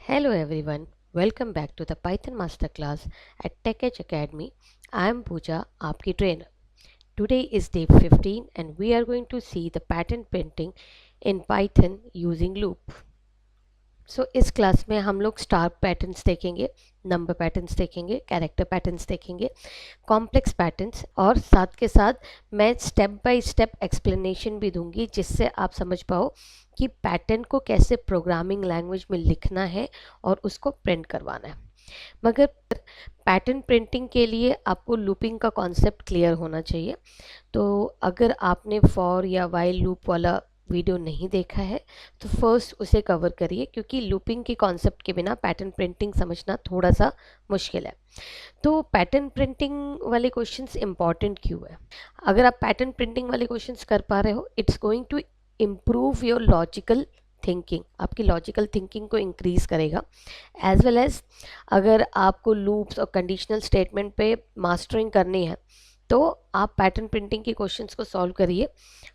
Hello everyone, welcome back to the Python Masterclass at TechEdge Academy. I am Pooja, आपकी trainer. Today is day 15 and we are going to see the pattern printing in Python using loop. इस class में हम लोग star patterns देखेंगे, number patterns देखेंगे, character patterns देखेंगे, complex patterns और साथ के साथ मैं स्टेप बाय स्टेप एक्सप्लेनेशन भी दूंगी जिससे आप समझ पाओ कि पैटर्न को कैसे प्रोग्रामिंग लैंग्वेज में लिखना है और उसको प्रिंट करवाना है। मगर पैटर्न प्रिंटिंग के लिए आपको लूपिंग का कॉन्सेप्ट क्लियर होना चाहिए। तो अगर आपने फॉर या वाइल लूप वाला वीडियो नहीं देखा है तो फर्स्ट उसे कवर करिए, क्योंकि लूपिंग के कॉन्सेप्ट के बिना पैटर्न प्रिंटिंग समझना थोड़ा सा मुश्किल है। तो पैटर्न प्रिंटिंग वाले क्वेश्चंस इंपॉर्टेंट क्यों है? अगर आप पैटर्न प्रिंटिंग वाले क्वेश्चंस कर पा रहे हो, it's going to improve your logical thinking, आपकी लॉजिकल थिंकिंग को इंक्रीज करेगा। एज वेल एज अगर आपको लूप्स और कंडीशनल स्टेटमेंट पे मास्टरिंग करनी है तो आप पैटर्न प्रिंटिंग के क्वेश्चंस को सॉल्व करिए।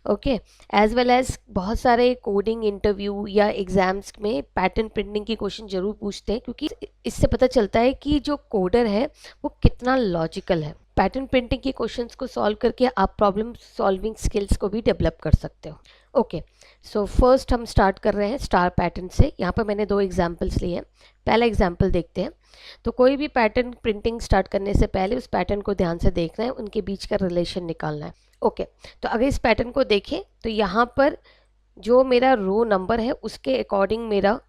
ओके, एज वेल एज बहुत सारे कोडिंग इंटरव्यू या एग्जाम्स में पैटर्न प्रिंटिंग के क्वेश्चन जरूर पूछते हैं, क्योंकि इससे पता चलता है कि जो कोडर है वो कितना लॉजिकल है। पैटर्न प्रिंटिंग के क्वेश्चंस को सॉल्व करके आप प्रॉब्लम सॉल्विंग स्किल्स को भी डेवलप कर सकते हो। ओके, सो फर्स्ट हम स्टार्ट कर रहे हैं स्टार पैटर्न से। यहाँ पर मैंने दो एग्जाम्पल्स लिए हैं। पहला एग्जाम्पल देखते हैं। तो कोई भी पैटर्न प्रिंटिंग स्टार्ट करने से पहले उस पैटर्न को ध्यान से देखना है, उनके बीच का रिलेशन निकालना है। ओके, तो अगर इस पैटर्न को देखें तो यहाँ पर जो मेरा रो नंबर है उसके अकॉर्डिंग मेरा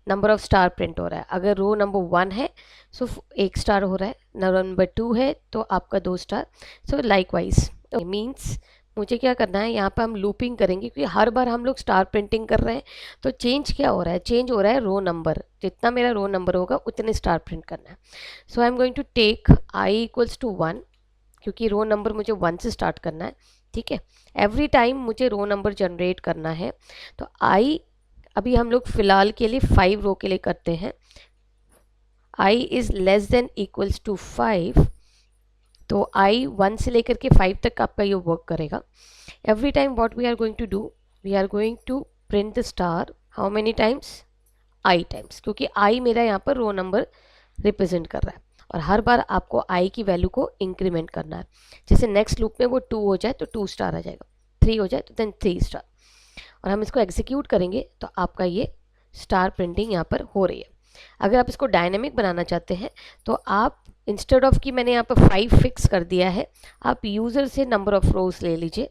नंबर ऑफ स्टार प्रिंट हो रहा है। अगर रो नंबर 1 है सो 1 स्टार हो रहा है, नंबर 2 है तो आपका 2 स्टार। सो लाइकवाइज मीन्स मुझे क्या करना है, यहाँ पर हम लूपिंग करेंगे क्योंकि हर बार हम लोग स्टार प्रिंटिंग कर रहे हैं। तो चेंज क्या हो रहा है? चेंज हो रहा है रो नंबर। जितना मेरा रो नंबर होगा उतने स्टार प्रिंट करना है। So I am going to take I equals to 1, क्योंकि रो नंबर मुझे 1 से स्टार्ट करना है। ठीक है, एवरी टाइम मुझे रो नंबर जनरेट करना है। तो आई अभी हम लोग फिलहाल के लिए 5 रो के लिए करते हैं। I is less than equals to 5, तो आई 1 से लेकर के 5 तक आपका ये वर्क करेगा। Every time what we are going to do, we are going to print the star how many times? I times, क्योंकि आई मेरा यहाँ पर रो नंबर रिप्रेजेंट कर रहा है और हर बार आपको आई की वैल्यू को इंक्रीमेंट करना है। जैसे नेक्स्ट लूप में वो 2 हो जाए तो 2 स्टार आ जाएगा, 3 हो जाए तो देन 3 स्टार, और हम इसको एग्जीक्यूट करेंगे तो आपका ये स्टार प्रिंटिंग यहाँ पर हो रही है। अगर आप इसको डायनेमिक बनाना चाहते हैं तो आप इंस्टेड ऑफ कि मैंने यहाँ पर 5 फिक्स कर दिया है, आप यूज़र से नंबर ऑफ रोज ले लीजिए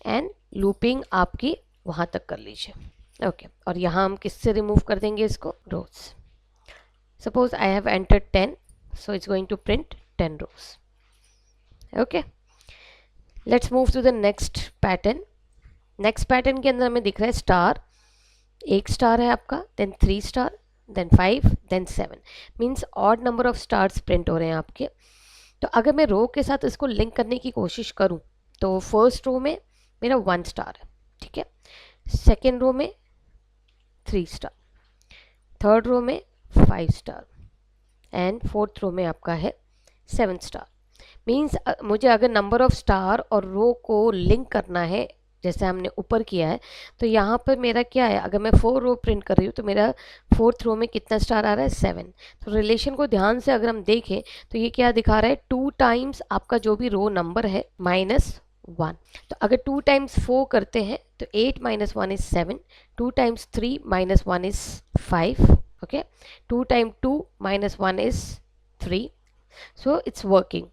एंड लूपिंग आपकी वहाँ तक कर लीजिए। ओके, और यहाँ हम किससे रिमूव कर देंगे इसको? Rows. Suppose I have entered 10, so it's going to print 10 rows. Okay, let's move to the next pattern. Next pattern के अंदर हमें दिख रहा है स्टार, 1 स्टार है आपका, then 3 star, then 5, then 7, means odd number of stars print हो रहे हैं आपके। तो अगर मैं रो के साथ इसको लिंक करने की कोशिश करूं तो फर्स्ट रो में मेरा 1 स्टार है, ठीक है, सेकेंड रो में 3 स्टार, थर्ड रो में 5 स्टार एंड फोर्थ रो में आपका है 7 स्टार। मीन्स मुझे अगर नंबर ऑफ स्टार और रो को लिंक करना है जैसे हमने ऊपर किया है, तो यहाँ पर मेरा क्या है, अगर मैं 4 रो प्रिंट कर रही हूँ तो मेरा फोर्थ रो में कितना स्टार आ रहा है? 7। तो रिलेशन को ध्यान से अगर हम देखें तो ये क्या दिखा रहा है? 2 टाइम्स आपका जो भी रो नंबर है -1। तो अगर 2 टाइम्स 4 करते हैं तो 8 - 1 is 7, 2 times 3 - 1 is 5, okay, 2 time 2 - 1 is 3। So it's working.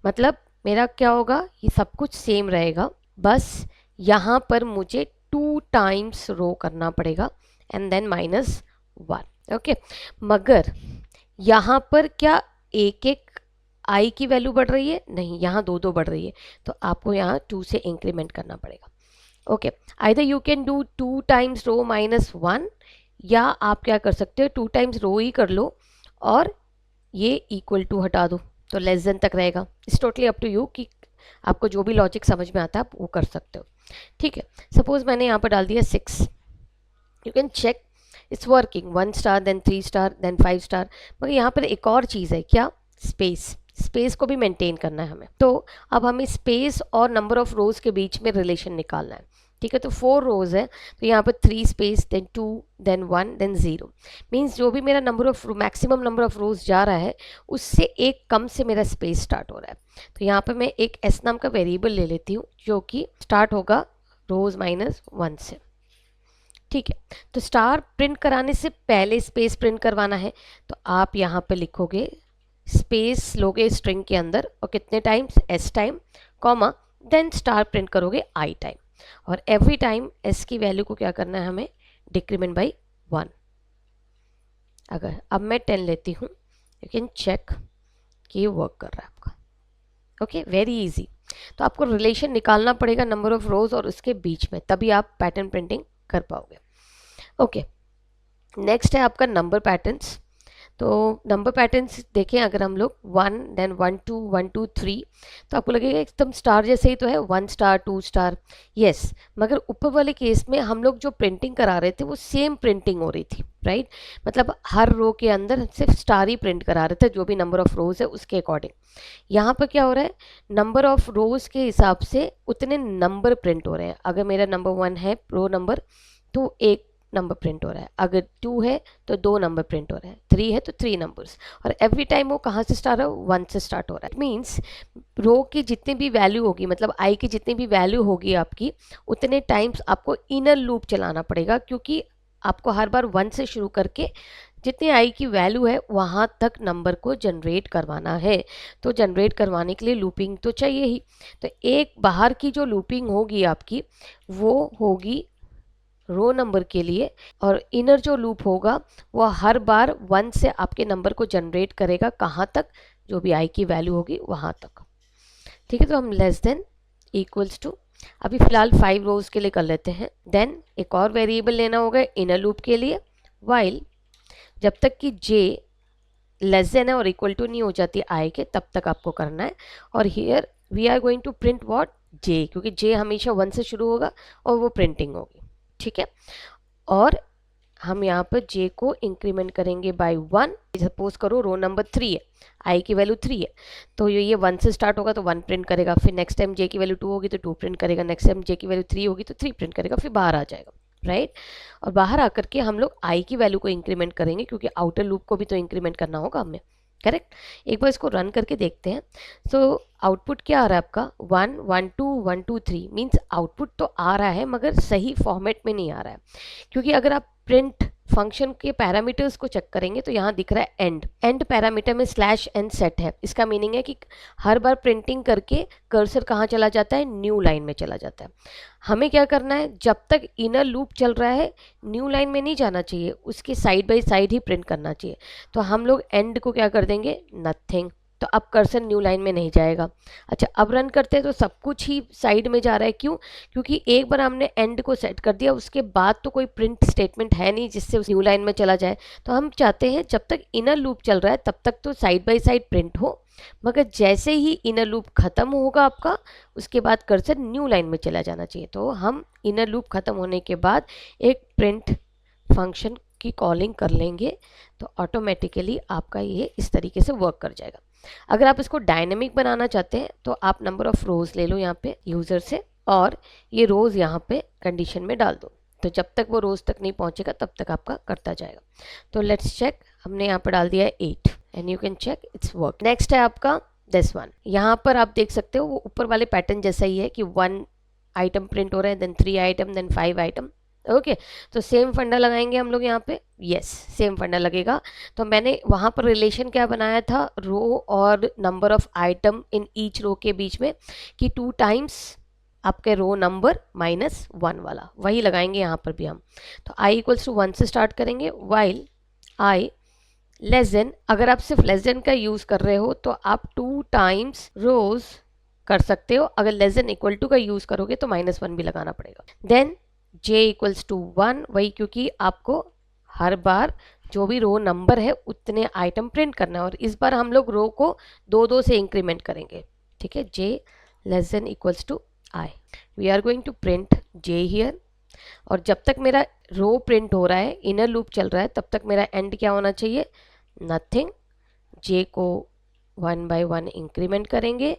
मतलब मेरा क्या होगा, ये सब कुछ सेम रहेगा, बस यहाँ पर मुझे 2 टाइम्स रो करना पड़ेगा एंड देन -1। ओके, मगर यहाँ पर क्या एक एक आई की वैल्यू बढ़ रही है? नहीं, यहाँ 2 बढ़ रही है, तो आपको यहाँ 2 से इंक्रीमेंट करना पड़ेगा। Okay, either you can do 2 times row -1, या आप क्या कर सकते हो, 2 टाइम्स रो ही कर लो और ये इक्वल टू हटा दो तो लेस देन तक रहेगा। It's totally up to you कि आपको जो भी लॉजिक समझ में आता है आप वो कर सकते हो। ठीक है, सपोज मैंने यहाँ पर डाल दिया 6, you can check it's working, 1 star, then 3 star, then 5 star. मगर यहाँ पर एक और चीज़ है, क्या? स्पेस को भी मेंटेन करना है हमें। तो अब हमें स्पेस और नंबर ऑफ रोज के बीच में रिलेशन निकालना है। ठीक है। तो 4 रोज है, तो यहाँ पर 3 space, then 2, then 1, then 0, means जो भी मेरा number of maximum number of rows जा रहा है उससे एक कम से मेरा स्पेस स्टार्ट हो रहा है। तो यहाँ पर मैं एक एस नाम का वेरिएबल ले लेती हूँ जो कि स्टार्ट होगा रोज -1 से। ठीक है। तो स्टार प्रिंट कराने से पहले स्पेस प्रिंट करवाना है, तो आप यहाँ पे लिखोगे स्पेस लोगे स्ट्रिंग के अंदर और कितने times, s time, comma, then star print करोगे आई टाइम, और एवरी टाइम एस की वैल्यू को क्या करना है हमें, डिक्रीमेंट बाई 1। अगर अब मैं 10 लेती हूँ, यू कैन चेक कि ये वर्क कर रहा है आपका। Okay, very easy. तो आपको रिलेशन निकालना पड़ेगा नंबर ऑफ रोज और उसके बीच में, तभी आप पैटर्न प्रिंटिंग कर पाओगे। ओके, नेक्स्ट है आपका नंबर पैटर्न्स। तो नंबर पैटर्न्स देखें, अगर हम लोग 1, देन 1 2 1 2 3, तो आपको लगेगा एकदम स्टार जैसे ही तो है, 1 स्टार 2 स्टार, यस। मगर ऊपर वाले केस में हम लोग जो प्रिंटिंग करा रहे थे वो सेम प्रिंटिंग हो रही थी, राइट। मतलब हर रो के अंदर सिर्फ स्टार ही प्रिंट करा रहे थे, जो भी नंबर ऑफ रोज है उसके अकॉर्डिंग। यहाँ पर क्या हो रहा है, नंबर ऑफ रोज के हिसाब से उतने नंबर प्रिंट हो रहे हैं। अगर मेरा नंबर 1 है रो नंबर, तो एक नंबर प्रिंट हो रहा है, अगर 2 है तो 2 नंबर प्रिंट हो रहा है, 3 है तो 3 नंबर्स, और एवरी टाइम वो कहाँ से स्टार्ट हो, 1 से स्टार्ट हो रहा है। इट मीन्स रो की जितनी भी वैल्यू होगी, मतलब आई की जितनी भी वैल्यू होगी आपकी, उतने टाइम्स आपको इनर लूप चलाना पड़ेगा, क्योंकि आपको हर बार 1 से शुरू करके जितनी आई की वैल्यू है वहाँ तक नंबर को जनरेट करवाना है। तो जनरेट करवाने के लिए लूपिंग तो चाहिए ही। तो एक बाहर की जो लूपिंग होगी आपकी वो होगी रो नंबर के लिए, और इनर जो लूप होगा वो हर बार 1 से आपके नंबर को जनरेट करेगा, कहाँ तक, जो भी आई की वैल्यू होगी वहाँ तक। ठीक है। तो हम लेस देन इक्वल्स टू अभी फिलहाल 5 रोज के लिए कर लेते हैं। देन एक और वेरिएबल लेना होगा इनर लूप के लिए, वाइल जब तक कि जे लेस देन है और इक्वल टू नहीं हो जाती आई के, तब तक आपको करना है। और here we are going to print what, J, क्योंकि जे हमेशा 1 से शुरू होगा और वो प्रिंटिंग होगी। ठीक है। और हम यहाँ पर जे को इंक्रीमेंट करेंगे बाय 1। सपोज करो रो नंबर 3 है, आई की वैल्यू 3 है, तो ये 1 से स्टार्ट होगा तो 1 प्रिंट करेगा, फिर नेक्स्ट टाइम जे की वैल्यू 2 होगी तो 2 प्रिंट करेगा, नेक्स्ट टाइम जे की वैल्यू 3 होगी तो 3 प्रिंट करेगा, फिर बाहर आ जाएगा, राइट। और बाहर आकर के हम लोग आई की वैल्यू को इंक्रीमेंट करेंगे, क्योंकि आउटर लूप को भी तो इंक्रीमेंट करना होगा हमें, करेक्ट। एक बार इसको रन करके देखते हैं। सो आउटपुट क्या आ रहा है आपका, 1 1 2 1 2 3, मीन्स आउटपुट तो आ रहा है मगर सही फॉर्मेट में नहीं आ रहा है, क्योंकि अगर आप प्रिंट फंक्शन के पैरामीटर्स को चेक करेंगे तो यहाँ दिख रहा है एंड पैरामीटर में /n सेट है। इसका मीनिंग है कि हर बार प्रिंटिंग करके कर्सर कहाँ चला जाता है, न्यू लाइन में चला जाता है। हमें क्या करना है, जब तक इनर लूप चल रहा है न्यू लाइन में नहीं जाना चाहिए, उसके side by side he print करना चाहिए। तो हम लोग एंड को क्या कर देंगे, नथिंग, तो अब कर्सर न्यू लाइन में नहीं जाएगा। अच्छा, अब रन करते हैं तो सब कुछ ही साइड में जा रहा है, क्यों, क्योंकि एक बार हमने एंड को सेट कर दिया, उसके बाद तो कोई प्रिंट स्टेटमेंट है नहीं जिससे उस न्यू लाइन में चला जाए। तो हम चाहते हैं जब तक इनर लूप चल रहा है तब तक तो साइड बाय साइड प्रिंट हो, मगर जैसे ही इनर लूप खत्म होगा आपका, उसके बाद कर्सर न्यू लाइन में चला जाना चाहिए। तो हम इनर लूप खत्म होने के बाद एक प्रिंट फंक्शन की कॉलिंग कर लेंगे, तो ऑटोमेटिकली आपका ये इस तरीके से वर्क कर जाएगा। अगर आप इसको डायनेमिक बनाना चाहते हैं तो आप नंबर ऑफ रोज ले लो यहाँ पे यूज़र से, और ये रोज़ यहाँ पे कंडीशन में डाल दो, तो जब तक वो रोज़ तक नहीं पहुँचेगा तब तक आपका करता जाएगा। तो लेट्स चेक, हमने यहाँ पर डाल दिया है 8 and you can check it's work. Next है आपका दिस वन। यहाँ पर आप देख सकते हो वो ऊपर वाले पैटर्न जैसा ही है कि 1 आइटम प्रिंट हो रहा है, then 3 item, then 5 item. Okay, तो सेम फंडा लगाएंगे हम लोग यहाँ पे, यस सेम फंडा लगेगा। तो मैंने वहाँ पर रिलेशन क्या बनाया था, रो और number of item in each row के बीच में, कि 2 टाइम्स आपके रो नंबर -1 वाला वही लगाएंगे यहाँ पर भी हम। तो i इक्वल्स टू 1 से स्टार्ट करेंगे, वाइल i लेस देन, अगर आप सिर्फ लेस देन का यूज़ कर रहे हो तो आप 2 टाइम्स रोज कर सकते हो, अगर लेस देन इक्वल टू का यूज़ करोगे तो -1 भी लगाना पड़ेगा। देन j इक्वल्स टू 1, वही क्योंकि आपको हर बार जो भी रो नंबर है उतने आइटम प्रिंट करना है, और इस बार हम लोग रो को 2 से इंक्रीमेंट करेंगे। ठीक है, j less than equals to i, we are going to print j here, और जब तक मेरा रो प्रिंट हो रहा है, इनर लूप चल रहा है, तब तक मेरा एंड क्या होना चाहिए, नथिंग। j को 1 by 1 इंक्रीमेंट करेंगे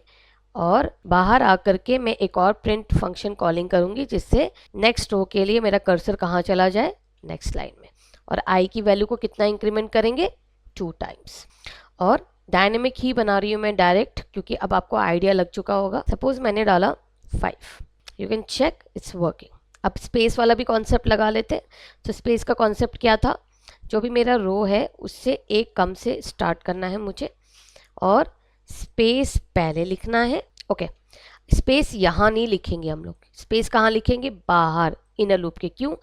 और बाहर आकर के मैं एक और प्रिंट फंक्शन कॉलिंग करूंगी जिससे नेक्स्ट रो के लिए मेरा कर्सर कहाँ चला जाए, नेक्स्ट लाइन में, और आई की वैल्यू को कितना इंक्रीमेंट करेंगे, 2 टाइम्स। और डायनेमिक ही बना रही हूँ मैं डायरेक्ट, क्योंकि अब आपको आइडिया लग चुका होगा। सपोज मैंने डाला 5, you can check it's working. अब स्पेस वाला भी कॉन्सेप्ट लगा लेते हैं। तो स्पेस का कॉन्सेप्ट क्या था, जो भी मेरा रो है उससे एक कम से स्टार्ट करना है मुझे, और स्पेस पहले लिखना है। ओके, स्पेस यहाँ नहीं लिखेंगे हम लोग, स्पेस कहाँ लिखेंगे, बाहर इनर लूप के। क्यों,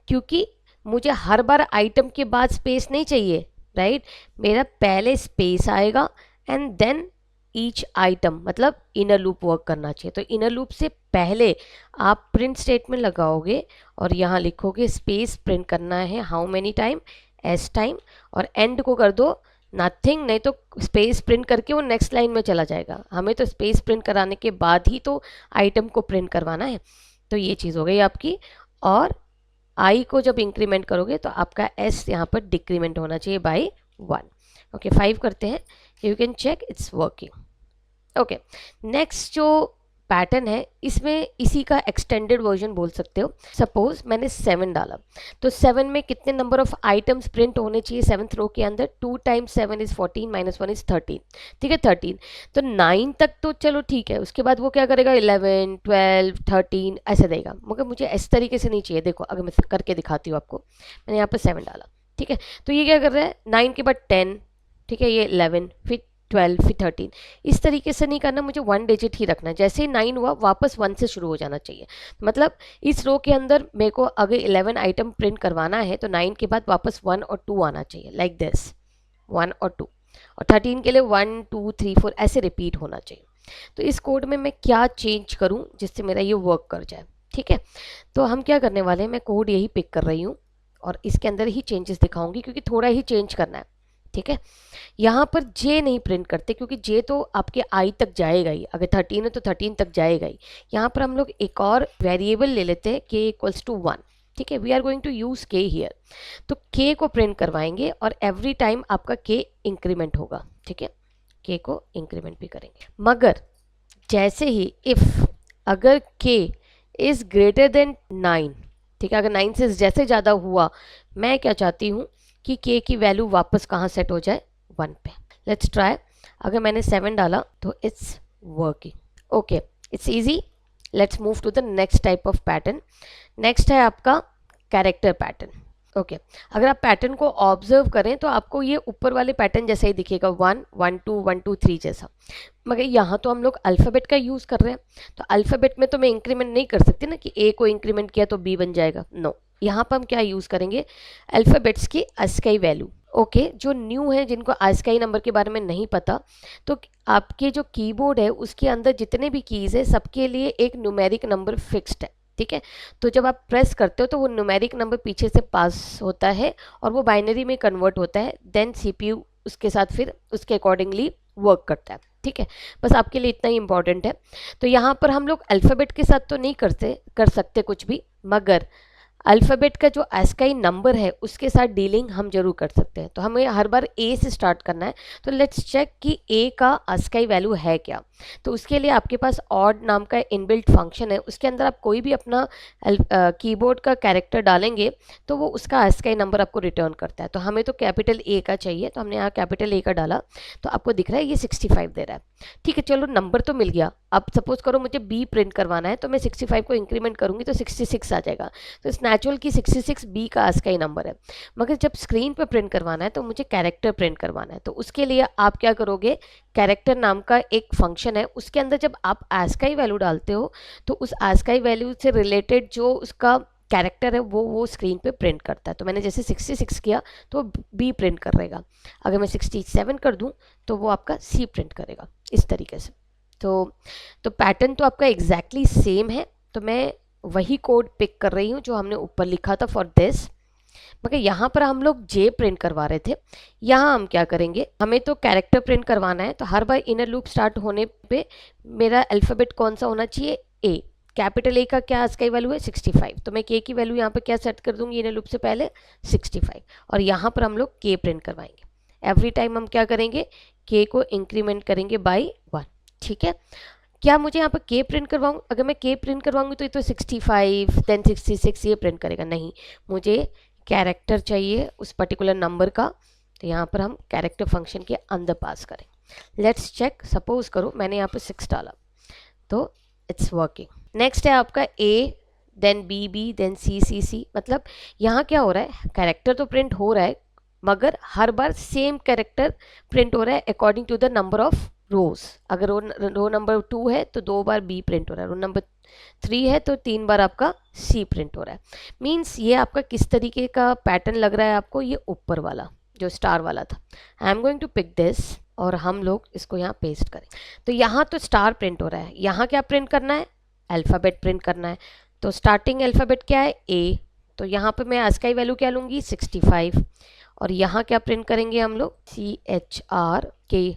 क्योंकि मुझे हर बार आइटम के बाद स्पेस नहीं चाहिए, राइट। मेरा पहले स्पेस आएगा एंड देन ईच आइटम, मतलब इनर लूप वर्क करना चाहिए। तो इनर लूप से पहले आप प्रिंट स्टेटमेंट लगाओगे और यहाँ लिखोगे स्पेस प्रिंट करना है how many time, s time, और एंड को कर दो नथिंग, नहीं तो स्पेस प्रिंट करके वो नेक्स्ट लाइन में चला जाएगा। हमें तो स्पेस प्रिंट कराने के बाद ही तो आइटम को प्रिंट करवाना है। तो ये चीज़ हो गई आपकी। और आई को जब इंक्रीमेंट करोगे तो आपका एस यहाँ पर डिक्रीमेंट होना चाहिए बाय 1। ओके, 5 करते हैं, you can check it's working. Okay, next जो पैटर्न है इसमें इसी का एक्सटेंडेड वर्जन बोल सकते हो। सपोज मैंने 7 डाला, तो 7 में कितने नंबर ऑफ आइटम्स प्रिंट होने चाहिए 7th रो के अंदर, 2 टाइम्स 7 इज 14 माइनस 1 इज 13, ठीक है 13। तो 9 तक तो चलो ठीक है, उसके बाद वो क्या करेगा 11 12 13 ऐसे देगा, मगर मुझे इस तरीके से नहीं चाहिए। देखो अगर मैं करके दिखाती हूँ आपको, मैंने यहाँ पर 7 डाला, ठीक है, तो ये क्या कर रहा है 9 के बाद 10, ठीक है, ये 11, फिर 12, फिर 13। इस तरीके से नहीं करना, मुझे 1 डिजिट ही रखना है। जैसे ही 9 हुआ वापस 1 से शुरू हो जाना चाहिए। मतलब इस रो के अंदर मेरे को अगर 11 आइटम प्रिंट करवाना है तो 9 के बाद वापस 1 और 2 आना चाहिए, लाइक दिस 1 और 2। और 13 के लिए 1 2 3 4 ऐसे रिपीट होना चाहिए। तो इस कोड में मैं क्या चेंज करूं जिससे मेरा ये वर्क कर जाए, ठीक है। तो हम क्या करने वाले हैं, मैं कोड यही पिक कर रही हूँ और इसके अंदर ही चेंजेस दिखाऊंगी, क्योंकि थोड़ा ही चेंज करना है, ठीक है। यहाँ पर जे नहीं प्रिंट करते, क्योंकि जे तो आपके आई तक जाएगा ही, अगर 13 है तो 13 तक जाएगा ही। यहाँ पर हम लोग एक और वेरिएबल ले लेते हैं के इक्वल्स टू 1, ठीक है। We are going to use K here. तो के को प्रिंट करवाएंगे और एवरी टाइम आपका के इंक्रीमेंट होगा, ठीक है, के को इंक्रीमेंट भी करेंगे। मगर जैसे ही इफ अगर के इज ग्रेटर देन 9, ठीक है, अगर 9 से जैसे ज़्यादा हुआ, मैं क्या चाहती हूँ कि के की वैल्यू वापस कहाँ सेट हो जाए, 1 पे। Let's try. अगर मैंने 7 डाला तो it's working. Okay, it's easy. Let's move to the next type of pattern. Next है आपका कैरेक्टर पैटर्न। ओके, अगर आप पैटर्न को ऑब्जर्व करें तो आपको ये ऊपर वाले पैटर्न जैसा ही दिखेगा, 1 1 2 1 2 3 जैसा। मगर यहाँ तो हम लोग अल्फ़ाबेट का यूज़ कर रहे हैं, तो अल्फ़ाबेट में तो मैं इंक्रीमेंट नहीं कर सकती ना कि ए को इंक्रीमेंट किया तो बी बन जाएगा, नो। यहाँ पर हम क्या यूज़ करेंगे, अल्फ़ाबेट्स की ASCII वैल्यू। ओके, जो न्यू है, जिनको ASCII नंबर के बारे में नहीं पता, तो आपके जो कीबोर्ड है उसके अंदर जितने भी कीज़ है सबके लिए एक न्यूमेरिक नंबर फिक्स्ड है, ठीक है। तो जब आप प्रेस करते हो तो वो न्यूमेरिक नंबर पीछे से पास होता है और वो बाइनरी में कन्वर्ट होता है, देन CPU उसके साथ फिर उसके अकॉर्डिंगली वर्क करता है, ठीक है। बस आपके लिए इतना ही इंपॉर्टेंट है। तो यहाँ पर हम लोग अल्फ़ाबेट के साथ तो नहीं कर सकते कुछ भी, मगर अल्फ़ाबेट का जो ASCII नंबर है उसके साथ डीलिंग हम जरूर कर सकते हैं। तो हमें हर बार ए से स्टार्ट करना है। तो लेट्स चेक कि ए का ASCII वैल्यू है क्या। तो उसके लिए आपके पास ऑड नाम का इनबिल्ट फंक्शन है, उसके अंदर आप कोई भी अपना कीबोर्ड का कैरेक्टर डालेंगे तो वो उसका ASCII नंबर आपको रिटर्न करता है। तो हमें तो कैपिटल ए का चाहिए, तो हमने यहाँ कैपिटल ए का डाला, तो आपको दिख रहा है ये 65 दे रहा है, ठीक है। चलो नंबर तो मिल गया। अब सपोज करो मुझे बी प्रिंट करवाना है, तो मैं 65 को इंक्रीमेंट करूंगी तो 66 आ जाएगा। तो इस नेचुरल की 66 बी का ASCII नंबर है। मगर जब स्क्रीन पर प्रिंट करवाना है तो मुझे कैरेक्टर प्रिंट करवाना है, तो उसके लिए आप क्या करोगे, कैरेक्टर नाम का एक फंक्शन है, उसके अंदर जब आप ASCII वैल्यू डालते हो तो उस ASCII वैल्यू से रिलेटेड जो उसका कैरेक्टर है वो स्क्रीन पे प्रिंट करता है। तो मैंने जैसे 66 किया तो बी प्रिंट करेगा, अगर मैं 67 कर दूं तो वो आपका सी प्रिंट करेगा, इस तरीके से। तो पैटर्न तो आपका एग्जैक्टली सेम है। तो मैं वही कोड पिक कर रही हूँ जो हमने ऊपर लिखा था फॉर दिस, मगर यहाँ पर हम लोग जे प्रिंट करवा रहे थे। यहाँ हम क्या करेंगे, हमें तो कैरेक्टर प्रिंट करवाना है, तो हर बार इनर लूप स्टार्ट होने पे मेरा अल्फ़ाबेट कौन सा होना चाहिए, ए। कैपिटल ए का क्या ASCII वैल्यू है 65, तो मैं के की वैल्यू यहाँ पर क्या सेट कर दूंगी इनर लूप से पहले 65, और यहाँ पर हम लोग के प्रिंट करवाएंगे। एवरी टाइम हम क्या करेंगे, के को इंक्रीमेंट करेंगे बाई 1, ठीक है। क्या मुझे यहाँ पर के प्रिंट करवाऊँ? अगर मैं के प्रिंट करवाऊँगी तो ये तो 65 देन 66 ये प्रिंट करेगा। नहीं, मुझे कैरेक्टर चाहिए उस पर्टिकुलर नंबर का, तो यहाँ पर हम कैरेक्टर फंक्शन के अंदर पास करें। लेट्स चेक, सपोज करो मैंने यहाँ पर 6 डाला तो इट्स वर्किंग। नेक्स्ट है आपका ए, देन बी बी, देन सी सी सी। मतलब यहाँ क्या हो रहा है, कैरेक्टर तो प्रिंट हो रहा है मगर हर बार सेम कैरेक्टर प्रिंट हो रहा है according to the number of rows. अगर रो नंबर 2 है तो 2 बार बी प्रिंट हो रहा है, रो नंबर 3 है तो 3 बार आपका सी प्रिंट हो रहा है। मीन्स ये आपका किस तरीके का पैटर्न लग रहा है आपको, ये ऊपर वाला जो स्टार वाला था। I am going to pick this और हम लोग इसको यहाँ पेस्ट करें। तो यहाँ तो स्टार प्रिंट हो रहा है, यहाँ क्या प्रिंट करना है, अल्फ़ाबेट प्रिंट करना है। तो स्टार्टिंग अल्फ़ाबेट क्या है, ए, तो यहाँ पे मैं ASCII वैल्यू क्या लूँगी 65, और यहाँ क्या प्रिंट करेंगे हम लोग CHRK।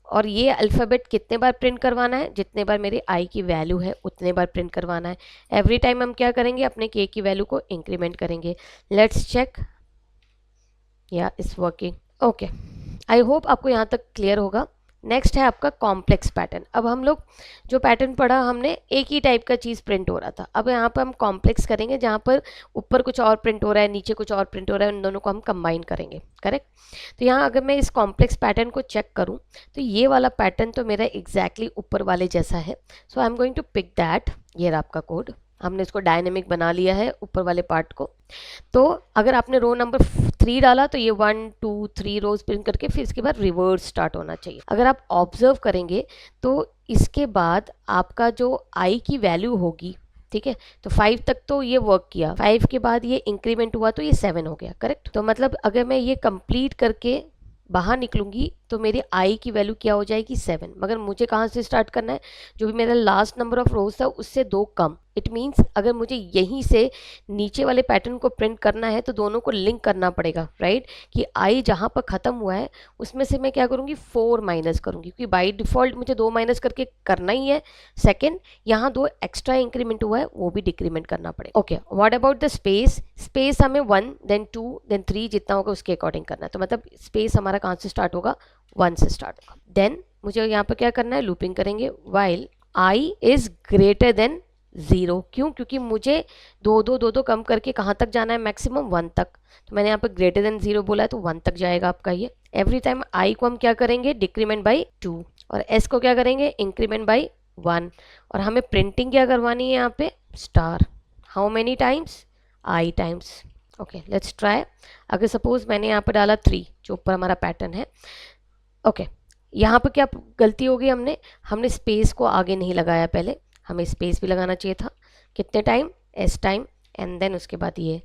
और ये अल्फ़ाबेट कितने बार प्रिंट करवाना है, जितने बार मेरे आई की वैल्यू है उतने बार प्रिंट करवाना है। एवरी टाइम हम क्या करेंगे, अपने के की वैल्यू को इंक्रीमेंट करेंगे। लेट्स चेक, या it's working. Okay, I hope आपको यहाँ तक क्लियर होगा। नेक्स्ट है आपका कॉम्प्लेक्स पैटर्न। अब हम लोग जो पैटर्न पढ़ा हमने, एक ही टाइप का चीज़ प्रिंट हो रहा था। अब यहाँ पर हम कॉम्प्लेक्स करेंगे, जहाँ पर ऊपर कुछ और प्रिंट हो रहा है, नीचे कुछ और प्रिंट हो रहा है, उन दोनों को हम कंबाइन करेंगे। करेक्ट। तो यहाँ अगर मैं इस कॉम्प्लेक्स पैटर्न को चेक करूँ तो ये वाला पैटर्न तो मेरा एग्जैक्टली ऊपर वाले जैसा है। So I am going to pick that. ये रहा आपका कोड, हमने इसको डायनेमिक बना लिया है ऊपर वाले पार्ट को। तो अगर आपने रो नंबर 3 डाला तो ये 1 2 3 रोज प्रिंट करके फिर इसके बाद रिवर्स स्टार्ट होना चाहिए। अगर आप ऑब्जर्व करेंगे तो इसके बाद आपका जो आई की वैल्यू होगी, ठीक है, तो 5 तक तो ये वर्क किया, 5 के बाद ये इंक्रीमेंट हुआ तो ये 7 हो गया। करेक्ट। तो मतलब अगर मैं ये कंप्लीट करके बाहर निकलूंगी तो मेरी आई की वैल्यू क्या हो जाएगी 7। मगर मुझे कहाँ से स्टार्ट करना है, जो भी मेरा लास्ट नंबर ऑफ रोज था उससे 2 कम। इट मीन्स अगर मुझे यहीं से नीचे वाले पैटर्न को प्रिंट करना है तो दोनों को लिंक करना पड़ेगा, राइट। कि आई जहाँ पर ख़त्म हुआ है उसमें से मैं क्या करूँगी 4 माइनस करूँगी, क्योंकि बाई डिफ़ॉल्ट मुझे 2 माइनस करके करना ही है। सेकेंड, यहाँ 2 एक्स्ट्रा इंक्रीमेंट हुआ है वो भी डिक्रीमेंट करना पड़ेगा। Okay, what about the space? Space हमें 1 देन 2 देन 3 जितना होगा उसके अकॉर्डिंग करना है। तो मतलब स्पेस हमारा कहाँ से स्टार्ट होगा, 1 से स्टार्ट होगा। देन मुझे यहाँ पर क्या करना है, लूपिंग करेंगे while I is greater than 0। क्यों? क्योंकि मुझे दो कम करके कहाँ तक जाना है, मैक्सिमम 1 तक। तो मैंने यहाँ पर ग्रेटर देन 0 बोला है तो 1 तक जाएगा आपका ये। एवरी टाइम आई को हम क्या करेंगे, डिक्रीमेंट बाई 2, और एस को क्या करेंगे, इंक्रीमेंट बाई 1। और हमें प्रिंटिंग क्या करवानी है यहाँ पे, star. How many times, i times. Okay, let's try. अगर सपोज मैंने यहाँ पर डाला 3 जो ऊपर हमारा पैटर्न है। ओके, यहाँ पर क्या गलती हो गई, हमने स्पेस को आगे नहीं लगाया, पहले हमें स्पेस भी लगाना चाहिए था। कितने time, s time, and then उसके बाद ये।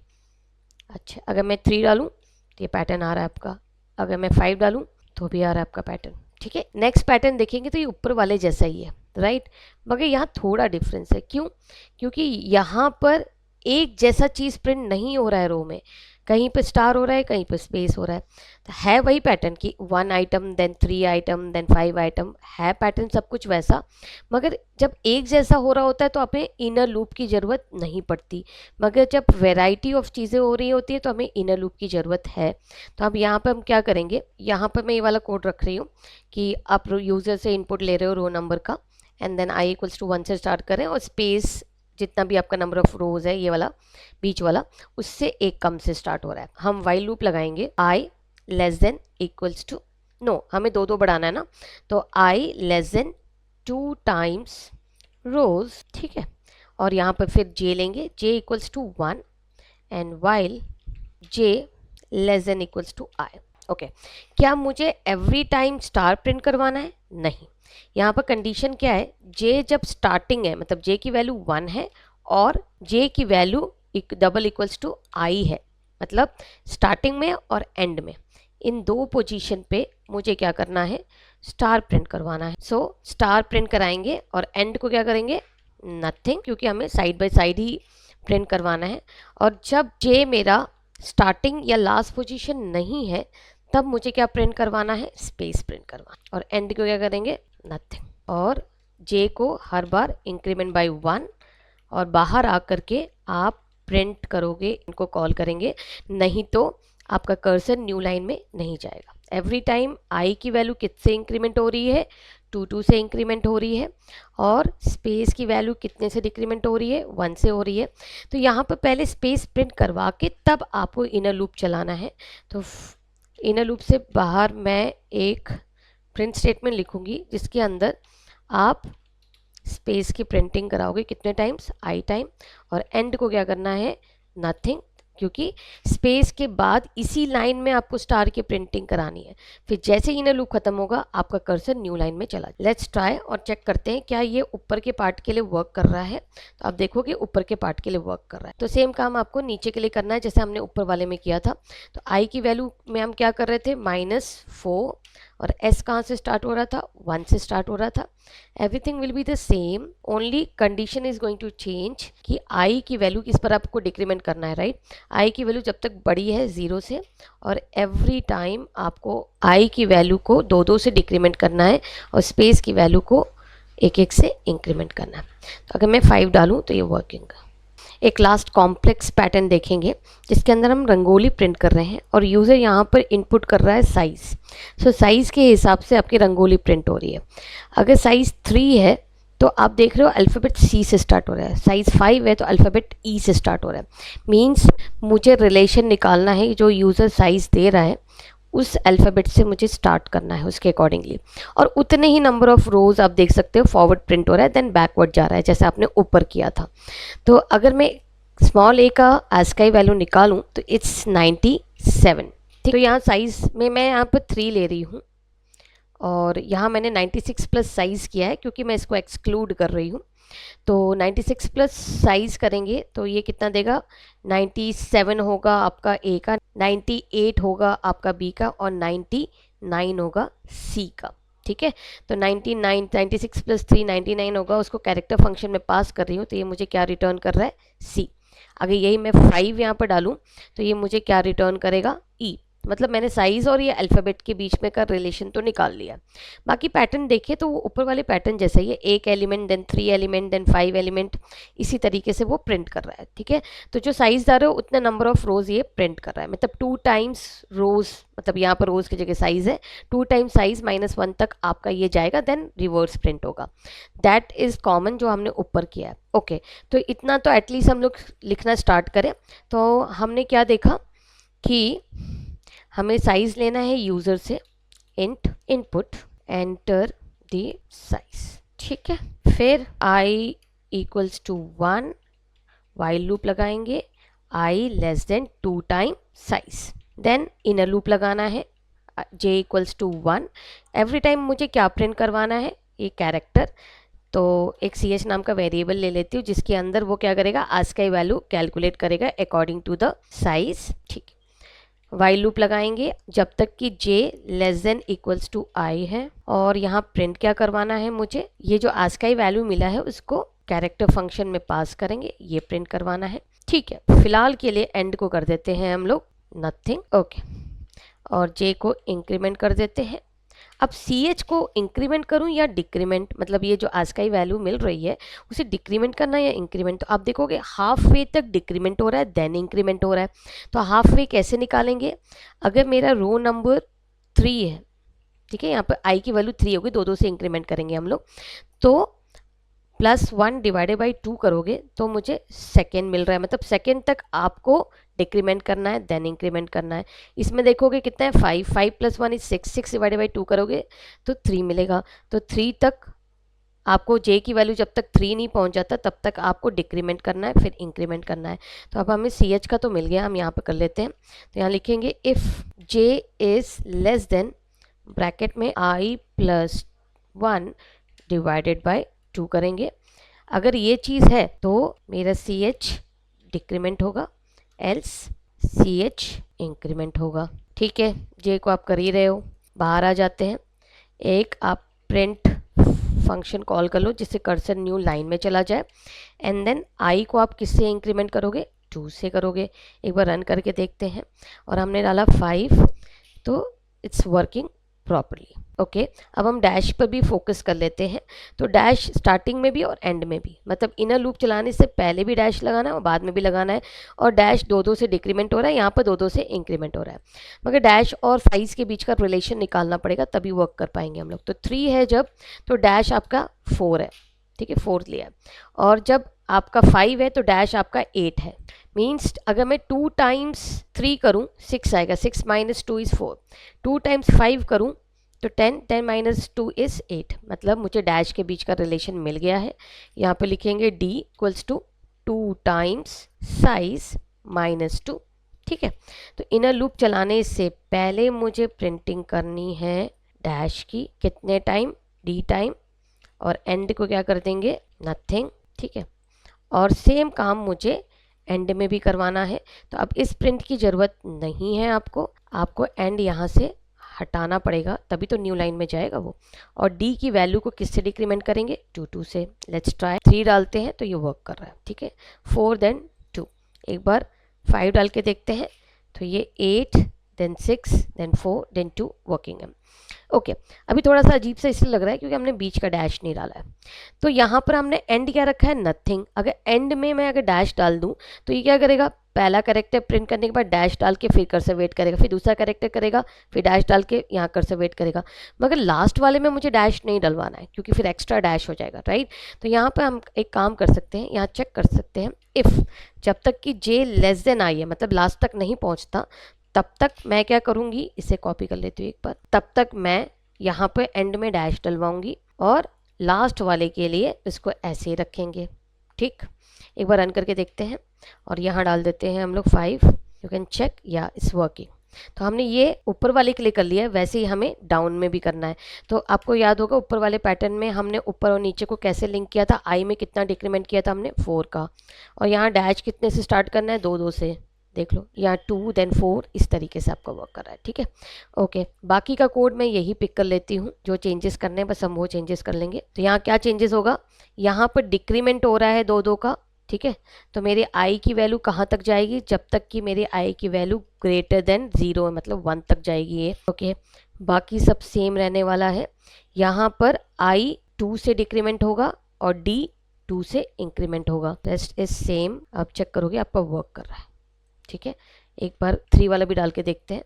अच्छा, अगर मैं 3 डालूँ तो ये पैटर्न आ रहा है आपका, अगर मैं 5 डालूँ तो भी आ रहा है आपका पैटर्न। ठीक है, नेक्स्ट पैटर्न देखेंगे तो ये ऊपर वाले जैसा ही है, राइट। मगर यहाँ थोड़ा डिफरेंस है। क्यों? क्योंकि यहाँ पर एक जैसा चीज़ प्रिंट नहीं हो रहा है रो में, कहीं पे स्टार हो रहा है, कहीं पे स्पेस हो रहा है। तो है वही पैटर्न कि 1 item then 3 item then 5 item, है पैटर्न सब कुछ वैसा। मगर जब एक जैसा हो रहा होता है तो हमें इनर लूप की ज़रूरत नहीं पड़ती। मगर जब वैरायटी ऑफ चीज़ें हो रही होती है तो हमें इनर लूप की ज़रूरत है। तो अब यहाँ पर हम क्या करेंगे, यहाँ पर मैं ये वाला कोड रख रही हूँ कि आप यूज़र से इनपुट ले रहे हो रो नंबर का, and then i equals to 1 से स्टार्ट करें, और स्पेस जितना भी आपका नंबर ऑफ रोज है, ये वाला बीच वाला, उससे एक कम से स्टार्ट हो रहा है। हम वाइल लूप लगाएंगे, I less than equals to, no हमें 2 बढ़ाना है ना, तो I less than 2 times rows, ठीक है। और यहाँ पर फिर जे लेंगे, J equals to 1, and while J less than equals to I. Okay, क्या मुझे एवरी टाइम स्टार प्रिंट करवाना है? नहीं। यहाँ पर कंडीशन क्या है, जे जब स्टार्टिंग है, मतलब जे की वैल्यू 1 है और जे की वैल्यू डबल इक्वल्स टू आई है, मतलब स्टार्टिंग में और एंड में, इन 2 पोजीशन पे मुझे क्या करना है, स्टार प्रिंट करवाना है। सो स्टार प्रिंट कराएंगे, और एंड को क्या करेंगे, नथिंग, क्योंकि हमें side by side he print करवाना है। और जब जे मेरा स्टार्टिंग या लास्ट पोजीशन नहीं है तब मुझे क्या प्रिंट करवाना है, स्पेस प्रिंट करवाना। और एंड को क्या करेंगे, नथिंग। और जे को हर बार इंक्रीमेंट बाय 1, और बाहर आकर के आप प्रिंट करोगे, इनको कॉल करेंगे, नहीं तो आपका कर्सर न्यू लाइन में नहीं जाएगा। एवरी टाइम आई की वैल्यू कितने इंक्रीमेंट हो रही है, 2 से इंक्रीमेंट हो रही है, और स्पेस की वैल्यू कितने से डिक्रीमेंट हो रही है, 1 से हो रही है। तो यहाँ पर पहले स्पेस प्रिंट करवा के तब आपको इनर लूप चलाना है। तो इनर लूप से बाहर मैं एक प्रिंट स्टेटमेंट लिखूंगी जिसके अंदर आप स्पेस की प्रिंटिंग कराओगे कितने टाइम्स, आई टाइम, और एंड को क्या करना है, नथिंग, क्योंकि स्पेस के बाद इसी लाइन में आपको स्टार की प्रिंटिंग करानी है। फिर जैसे ही इनर लूप खत्म होगा आपका कर्सर न्यू लाइन में चला। लेट्स ट्राई और चेक करते हैं क्या ये ऊपर के पार्ट के लिए वर्क कर रहा है। तो आप देखोगे ऊपर के पार्ट के लिए वर्क कर रहा है। तो सेम काम आपको नीचे के लिए करना है जैसे हमने ऊपर वाले में किया था। तो आई की वैल्यू में हम क्या कर रहे थे, -4, और एस कहाँ से स्टार्ट हो रहा था, 1 से स्टार्ट हो रहा था। Everything will be the same, only condition is going to change कि आई की वैल्यू किस पर आपको डिक्रीमेंट करना है, राइट। आई की वैल्यू जब तक बड़ी है 0 से, और एवरी टाइम आपको आई की वैल्यू को 2 से डिक्रीमेंट करना है, और स्पेस की वैल्यू को 1 से इंक्रीमेंट करना है। तो अगर मैं 5 डालूँ तो ये वर्किंग। एक लास्ट कॉम्प्लेक्स पैटर्न देखेंगे जिसके अंदर हम रंगोली प्रिंट कर रहे हैं और यूज़र यहाँ पर इनपुट कर रहा है साइज़। सो साइज़ के हिसाब से आपकी रंगोली प्रिंट हो रही है। अगर साइज़ 3 है तो आप देख रहे हो अल्फ़ाबेट सी से स्टार्ट हो रहा है, साइज़ 5 है तो अल्फ़ाबेट ई से स्टार्ट हो रहा है। मीन्स मुझे रिलेशन निकालना है, जो यूज़र साइज़ दे रहा है उस अल्फ़ाबेट से मुझे स्टार्ट करना है उसके अकॉर्डिंगली, और उतने ही नंबर ऑफ रोज़ आप देख सकते हो फॉरवर्ड प्रिंट हो रहा है, देन बैकवर्ड जा रहा है जैसे आपने ऊपर किया था। तो अगर मैं स्मॉल ए का ASCII वैल्यू निकालूं तो इट्स 97। ठीक, तो यहाँ साइज़ में मैं यहाँ पर 3 ले रही हूँ, और यहाँ मैंने 96 प्लस साइज़ किया है क्योंकि मैं इसको एक्सक्लूड कर रही हूँ। तो 96 प्लस साइज़ करेंगे तो ये कितना देगा, 97 होगा आपका ए का, 98 होगा आपका बी का, और 99 होगा सी का। ठीक है, तो 99 96 प्लस 3 99 होगा, उसको कैरेक्टर फंक्शन में पास कर रही हूँ तो ये मुझे क्या रिटर्न कर रहा है, सी। अगर यही मैं 5 यहाँ पर डालूँ तो ये मुझे क्या रिटर्न करेगा, ई। मतलब मैंने साइज़ और ये अल्फ़ाबेट के बीच में का रिलेशन तो निकाल लिया। बाकी पैटर्न देखिए तो वो ऊपर वाले पैटर्न जैसा ही है, एक element then 3 element then 5 element, इसी तरीके से वो प्रिंट कर रहा है। ठीक है, तो जो साइज़ डाल रहे हो उतने नंबर ऑफ रोज़ ये प्रिंट कर रहा है, मतलब 2 टाइम्स रोज़, मतलब यहाँ पर रोज़ की जगह साइज़ है, 2 टाइम्स साइज़ -1 तक आपका ये जाएगा, देन रिवर्स प्रिंट होगा। दैट इज़ कॉमन जो हमने ऊपर किया है। ओके, तो इतना तो एटलीस्ट हम लोग लिखना स्टार्ट करें। तो हमने क्या देखा कि हमें साइज़ लेना है यूज़र से, int input enter the size. ठीक है, फिर i equals to 1, while loop लगाएंगे, i less than 2 time size, then inner loop लगाना है, j equals to 1। Every time मुझे क्या प्रिंट करवाना है, ये कैरेक्टर। तो एक ch नाम का वेरिएबल ले लेती हूँ जिसके अंदर वो क्या करेगा, ASCII वैल्यू कैलकुलेट करेगा अकॉर्डिंग टू द साइज। ठीक है, वाइल लूप लगाएंगे जब तक कि j less than equals to i है, और यहाँ प्रिंट क्या करवाना है मुझे, ये जो ASCII वैल्यू मिला है उसको कैरेक्टर फंक्शन में पास करेंगे, ये प्रिंट करवाना है। ठीक है, फिलहाल के लिए एंड को कर देते हैं हम लोग नथिंग। ओके, और j को इंक्रीमेंट कर देते हैं। अब ch को इंक्रीमेंट करूं या डिक्रीमेंट, मतलब ये जो ASCII वैल्यू मिल रही है उसे डिक्रीमेंट करना है या इंक्रीमेंट। तो आप देखोगे हाफ वे तक डिक्रीमेंट हो रहा है देन इंक्रीमेंट हो रहा है। तो हाफ वे कैसे निकालेंगे, अगर मेरा रो नंबर 3 है, ठीक है, यहाँ पर i की वैल्यू 3 होगी, 2 से इंक्रीमेंट करेंगे हम लोग, तो +1 डिवाइडेड बाई 2 करोगे तो मुझे सेकेंड मिल रहा है, मतलब सेकेंड तक आपको डिक्रीमेंट करना है देन इंक्रीमेंट करना है। इसमें देखोगे कितना है, 5, 5 + 1 = 6, 6 डिवाइडेड बाई 2 करोगे तो 3 मिलेगा। तो 3 तक आपको j की वैल्यू जब तक 3 नहीं पहुंच जाता तब तक आपको डिक्रीमेंट करना है फिर इंक्रीमेंट करना है। तो अब हमें ch का तो मिल गया, हम यहाँ पर कर लेते हैं। तो यहाँ लिखेंगे if j is less than, bracket में i + 1 डिवाइडेड बाई 2 करेंगे। अगर ये चीज़ है तो मेरा ch डिक्रीमेंट होगा, एल्स ch इंक्रीमेंट होगा। ठीक है, j को आप कर ही रहे हो, बाहर आ जाते हैं। एक आप प्रिंट फंक्शन कॉल कर लो जिससे कर्सर न्यू लाइन में चला जाए, एंड देन i को आप किससे इंक्रीमेंट करोगे, 2 से करोगे। एक बार रन करके देखते हैं, और हमने डाला 5, तो इट्स वर्किंग, प्रॉपरली। ओके, अब हम डैश पर भी फोकस कर लेते हैं। तो डैश स्टार्टिंग में भी और एंड में भी, मतलब इनर लूप चलाने से पहले भी डैश लगाना है और बाद में भी लगाना है। और डैश 2-2 से डिक्रीमेंट हो रहा है, यहाँ पर 2-2 से इंक्रीमेंट हो रहा है, मगर डैश और 5 के बीच का रिलेशन निकालना पड़ेगा, तभी वर्क कर पाएंगे हम लोग। तो 3 है जब, तो डैश आपका 4 है, ठीक है, 4 लिया है। और जब आपका 5 है तो डैश आपका 8 है। मीन्स अगर मैं 2 टाइम्स 3 करूँ 6 आएगा, 6 माइनस 2 इज़ 4। 2 टाइम्स 5 करूँ तो 10, 10 माइनस 2 इज़ 8, मतलब मुझे डैश के बीच का रिलेशन मिल गया है। यहाँ पे लिखेंगे d equals to 2 times size minus 2, ठीक है। तो इनर लूप चलाने से पहले मुझे प्रिंटिंग करनी है डैश की, कितने टाइम, d टाइम, और एंड को क्या कर देंगे, नथिंग, ठीक है। और सेम काम मुझे एंड में भी करवाना है। तो अब इस प्रिंट की ज़रूरत नहीं है आपको एंड यहाँ से हटाना पड़ेगा, तभी तो न्यू लाइन में जाएगा वो। और डी की वैल्यू को किससे डिक्रीमेंट करेंगे, 2 से। लेट्स ट्राई, 3 डालते हैं तो ये वर्क कर रहा है, ठीक है। 4 देन 2, एक बार 5 डाल के देखते हैं तो ये 8 देन 6 देन 4 देन 2 वर्किंग है। ओके, अभी थोड़ा सा अजीब सा इसलिए लग रहा है क्योंकि हमने बीच का डैश नहीं डाला है। तो यहाँ पर हमने एंड क्या रखा है, नथिंग। अगर एंड में मैं अगर डैश डाल दूँ तो ये क्या करेगा, पहला कैरेक्टर प्रिंट करने के बाद डैश डाल के फिर कर्सर वेट करेगा, फिर दूसरा कैरेक्टर करेगा, फिर डैश डाल के यहाँ कर्सर वेट करेगा। मगर लास्ट वाले में मुझे डैश नहीं डलवाना है क्योंकि फिर एक्स्ट्रा डैश हो जाएगा, राइट। तो यहाँ पर हम एक काम कर सकते हैं, यहाँ चेक कर सकते हैं, इफ़ जब तक कि जे लेस देन आई है, मतलब लास्ट तक नहीं पहुँचता, तब तक मैं क्या करूँगी, इसे कॉपी कर लेती हूँ एक बार, तब तक मैं यहाँ पे एंड में डैश डलवाऊंगी और लास्ट वाले के लिए इसको ऐसे ही रखेंगे, ठीक। एक बार रन करके देखते हैं और यहाँ डाल देते हैं हम लोग 5, यू कैन चेक या इट्स वर्किंग। तो हमने ये ऊपर वाले के लिए कर लिया है, वैसे ही हमें डाउन में भी करना है। तो आपको याद होगा ऊपर वाले पैटर्न में हमने ऊपर और नीचे को कैसे लिंक किया था, आई में कितना डिक्रीमेंट किया था हमने, 4 का। और यहाँ डैश कितने से स्टार्ट करना है, 2-2 से, देख लो, यहाँ 2 देन 4, इस तरीके से आपका वर्क कर रहा है, ठीक है। ओके, बाकी का कोड मैं यही पिक कर लेती हूँ, जो चेंजेस करने हैं बस हम वो चेंजेस कर लेंगे। तो यहाँ क्या चेंजेस होगा, यहाँ पर डिक्रीमेंट हो रहा है 2-2 का, ठीक है। तो मेरे आई की वैल्यू कहाँ तक जाएगी, जब तक कि मेरे आई की वैल्यू ग्रेटर देन 0 है, मतलब 1 तक जाएगी ये, ओके। बाकी सब सेम रहने वाला है। यहाँ पर आई 2 से डिक्रीमेंट होगा और डी 2 से इंक्रीमेंट होगा, रेस्ट इज सेम। आप चेक करोगे आपका वर्क कर रहा है, ठीक है। एक बार 3 वाला भी डाल के देखते हैं,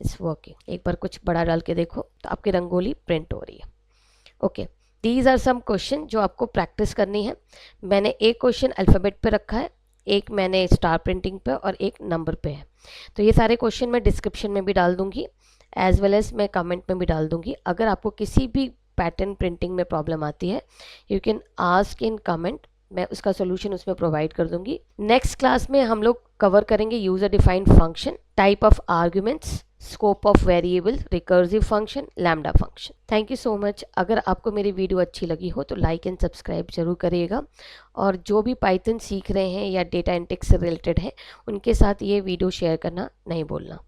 इट्स वर्किंग। एक बार कुछ बड़ा डाल के देखो तो आपकी रंगोली प्रिंट हो रही है, okay. These are some question जो आपको प्रैक्टिस करनी है। मैंने एक क्वेश्चन अल्फ़ाबेट पे रखा है, एक मैंने स्टार प्रिंटिंग पे और एक नंबर पे है। तो ये सारे क्वेश्चन मैं डिस्क्रिप्शन में भी डाल दूंगी, एज वेल एज मैं कमेंट में भी डाल दूंगी। अगर आपको किसी भी पैटर्न प्रिंटिंग में प्रॉब्लम आती है, you can ask in comment, मैं उसका सोल्यूशन उसमें प्रोवाइड कर दूंगी। नेक्स्ट क्लास में हम लोग कवर करेंगे user defined function, type of arguments, scope of variable, recursive function, lambda function. Thank you so much. अगर आपको मेरी वीडियो अच्छी लगी हो तो लाइक एंड सब्सक्राइब जरूर करिएगा, और जो भी पाइथन सीख रहे हैं या डेटा एनालिटिक्स से रिलेटेड है उनके साथ ये वीडियो शेयर करना नहीं भूलना।